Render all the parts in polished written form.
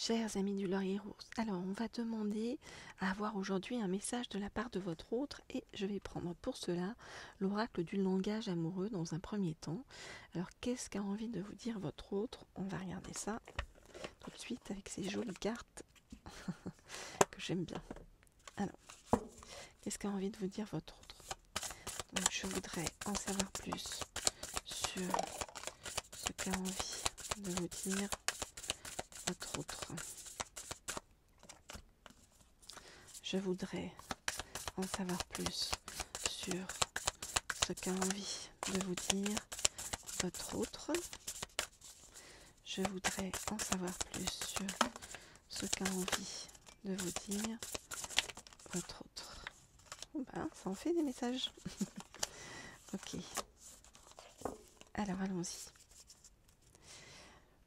Chers amis du Laurier Rose, alors on va demander à avoir aujourd'hui un message de la part de votre autre et je vais prendre pour cela l'oracle du langage amoureux dans un premier temps. Alors qu'est-ce qu'a envie de vous dire votre autre? On va regarder ça tout de suite avec ces jolies cartes que j'aime bien. Alors, qu'est-ce qu'a envie de vous dire votre autre? Donc je voudrais en savoir plus sur ce qu'a envie de vous dire votre autre. Je voudrais en savoir plus sur ce qu'a envie de vous dire votre autre. Je voudrais en savoir plus sur ce qu'a envie de vous dire votre autre. Ben, ça en fait des messages. Ok. Alors allons-y.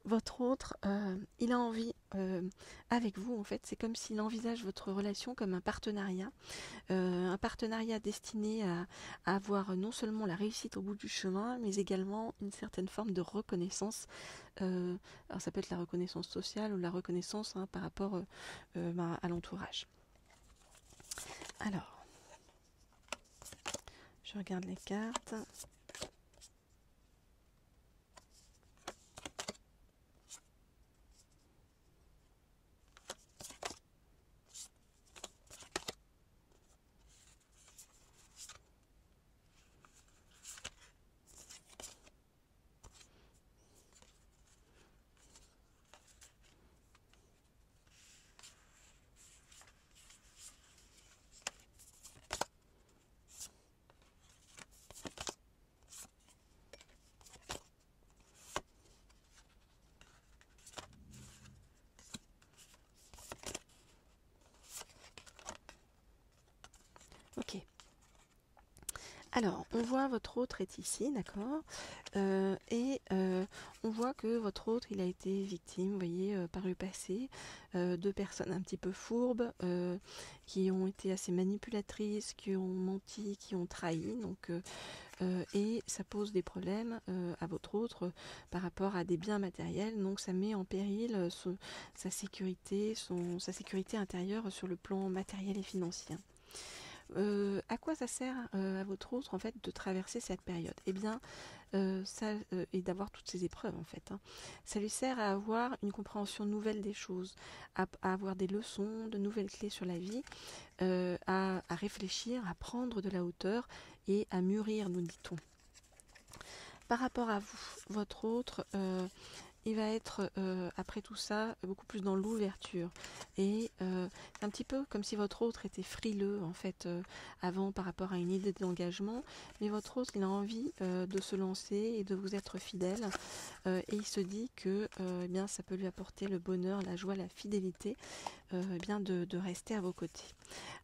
Votre autre, il a envie, avec vous en fait, c'est comme s'il envisage votre relation comme un partenariat destiné à avoir non seulement la réussite au bout du chemin, mais également une certaine forme de reconnaissance. Alors ça peut être la reconnaissance sociale ou la reconnaissance par rapport à l'entourage. Alors, je regarde les cartes. Ok. Alors, on voit votre autre est ici, d'accord, on voit que votre autre, il a été victime, vous voyez, par le passé, de personnes un petit peu fourbes, qui ont été assez manipulatrices, qui ont menti, qui ont trahi, donc, et ça pose des problèmes à votre autre par rapport à des biens matériels, donc ça met en péril sa sécurité intérieure sur le plan matériel et financier. À quoi ça sert à votre autre en fait de traverser cette période? Eh bien, et d'avoir toutes ces épreuves en fait. Ça lui sert à avoir une compréhension nouvelle des choses, à avoir des leçons, de nouvelles clés sur la vie, à réfléchir, à prendre de la hauteur et à mûrir, nous dit-on. Par rapport à vous, votre autre, il va être, après tout ça, beaucoup plus dans l'ouverture. Et c'est un petit peu comme si votre autre était frileux, en fait, avant par rapport à une idée d'engagement. Mais votre autre, il a envie de se lancer et de vous être fidèle. Et il se dit que eh bien, ça peut lui apporter le bonheur, la joie, la fidélité, eh bien de rester à vos côtés.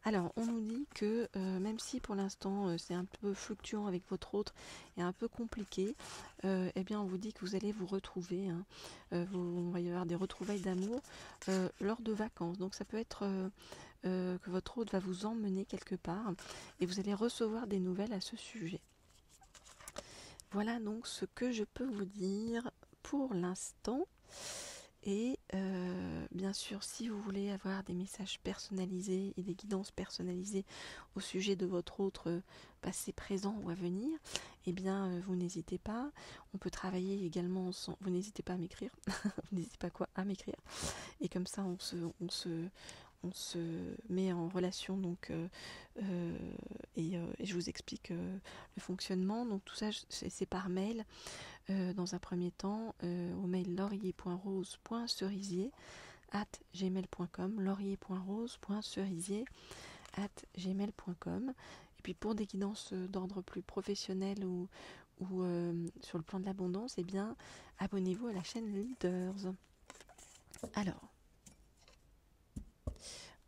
Alors, on nous dit que même si pour l'instant c'est un peu fluctuant avec votre autre et un peu compliqué, eh bien on vous dit que vous allez vous retrouver. On va y avoir des retrouvailles d'amour lors de vacances. Donc ça peut être que votre autre va vous emmener quelque part et vous allez recevoir des nouvelles à ce sujet. Voilà donc ce que je peux vous dire pour l'instant. Et bien sûr, si vous voulez avoir des messages personnalisés et des guidances personnalisées au sujet de votre autre passé, présent ou à venir, eh bien, vous n'hésitez pas. On peut travailler également ensemble. Vous n'hésitez pas à m'écrire. Vous n'hésitez pas quoi à m'écrire. Et comme ça, on se met en relation donc et je vous explique le fonctionnement. Donc tout ça, c'est par mail. Dans un premier temps au mail laurier.rose.cerisier@gmail.com, laurier.rose.cerisier@gmail.com. Et puis pour des guidances d'ordre plus professionnel ou sur le plan de l'abondance, eh bien abonnez-vous à la chaîne Leaders. Alors,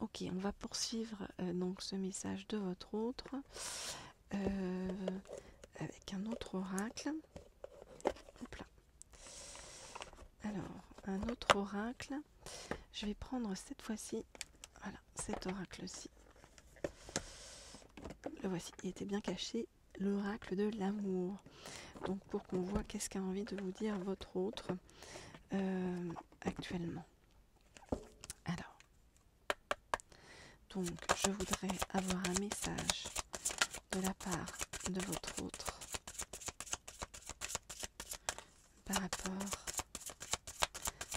ok, on va poursuivre donc ce message de votre autre avec un autre oracle. Hop là. Alors, un autre oracle. Je vais prendre cette fois-ci, voilà, cet oracle-ci. Le voici, il était bien caché, l'oracle de l'amour. Donc pour qu'on voit qu'est-ce qu'a envie de vous dire votre autre actuellement. Donc, je voudrais avoir un message de la part de votre autre par rapport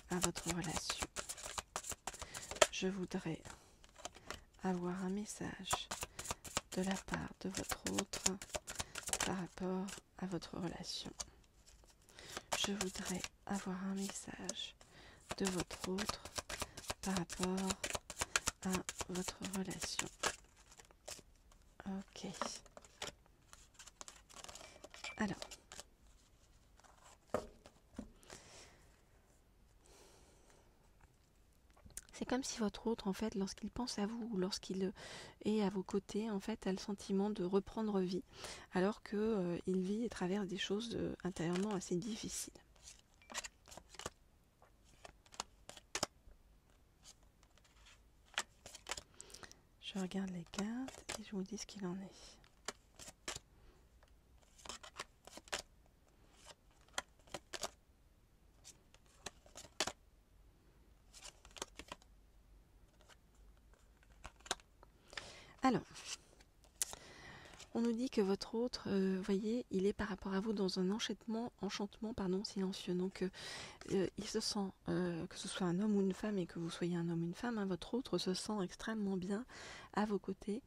à votre relation. Je voudrais avoir un message de la part de votre autre par rapport à votre relation. Je voudrais avoir un message de votre autre par rapport à votre relation. Ok. Alors. C'est comme si votre autre, en fait, lorsqu'il pense à vous ou lorsqu'il est à vos côtés, en fait, a le sentiment de reprendre vie, alors que il vit et traverse des choses intérieurement assez difficiles. Je regarde les cartes et je vous dis ce qu'il en est. Alors, on nous dit que votre autre, voyez, il est par rapport à vous dans un enchantement silencieux. Donc, il se sent, que ce soit un homme ou une femme et que vous soyez un homme ou une femme, hein, votre autre se sent extrêmement bien à vos côtés,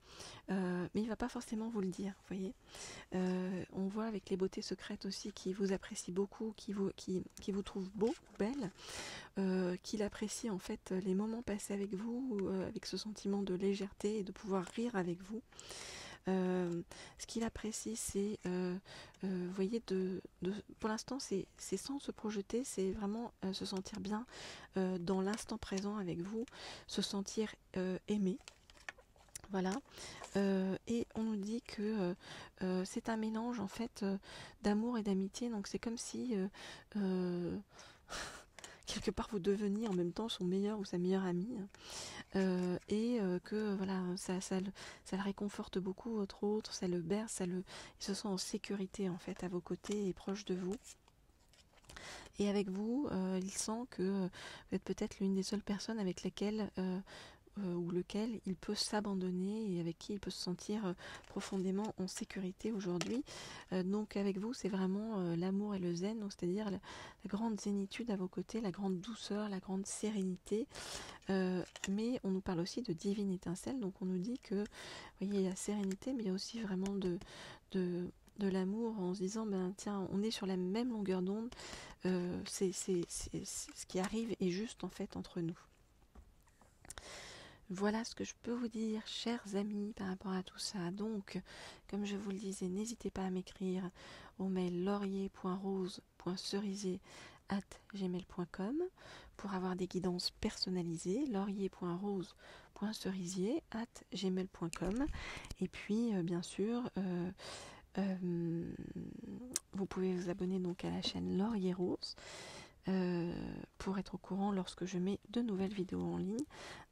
mais il ne va pas forcément vous le dire, voyez. On voit avec les beautés secrètes aussi qu'il vous apprécie beaucoup, qui vous trouve beau, belle, qu'il apprécie en fait les moments passés avec vous, avec ce sentiment de légèreté et de pouvoir rire avec vous. Ce qu'il apprécie, c'est, vous voyez, pour l'instant, c'est sans se projeter, c'est vraiment se sentir bien dans l'instant présent avec vous, se sentir aimé. Voilà. Et on nous dit que c'est un mélange en fait d'amour et d'amitié. Donc c'est comme si quelque part vous deveniez en même temps son meilleur ou sa meilleure amie. Et que voilà, ça le réconforte beaucoup, votre autre, ça le berce, il se sent en sécurité en fait à vos côtés et proche de vous. Et avec vous, il sent que vous êtes peut-être l'une des seules personnes avec lesquelles ou lequel il peut s'abandonner et avec qui il peut se sentir profondément en sécurité aujourd'hui. Donc avec vous, c'est vraiment l'amour et le zen, c'est-à-dire la grande zénitude à vos côtés, la grande douceur, la grande sérénité. Mais on nous parle aussi de divine étincelle, donc on nous dit que, vous voyez, il y a la sérénité, mais il y a aussi vraiment de l'amour en se disant, ben tiens, on est sur la même longueur d'onde, ce qui arrive est juste en fait entre nous. Voilà ce que je peux vous dire, chers amis, par rapport à tout ça. Donc, comme je vous le disais, n'hésitez pas à m'écrire au mail laurier.rose.cerisier@gmail.com pour avoir des guidances personnalisées, laurier.rose.cerisier@gmail.com. Et puis, bien sûr, vous pouvez vous abonner donc à la chaîne Laurier Rose. Pour être au courant lorsque je mets de nouvelles vidéos en ligne,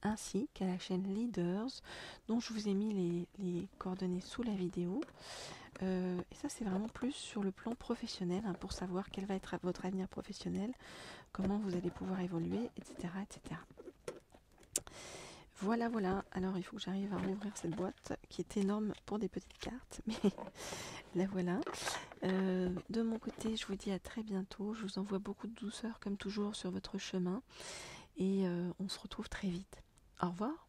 ainsi qu'à la chaîne Leaders, dont je vous ai mis les coordonnées sous la vidéo. Et ça, c'est vraiment plus sur le plan professionnel, hein, pour savoir quel va être votre avenir professionnel, comment vous allez pouvoir évoluer, etc. etc. Voilà, voilà. Alors, il faut que j'arrive à rouvrir cette boîte, qui est énorme pour des petites cartes, mais la voilà. De mon côté, je vous dis à très bientôt. Je vous envoie beaucoup de douceur, comme toujours, sur votre chemin. Et on se retrouve très vite. Au revoir.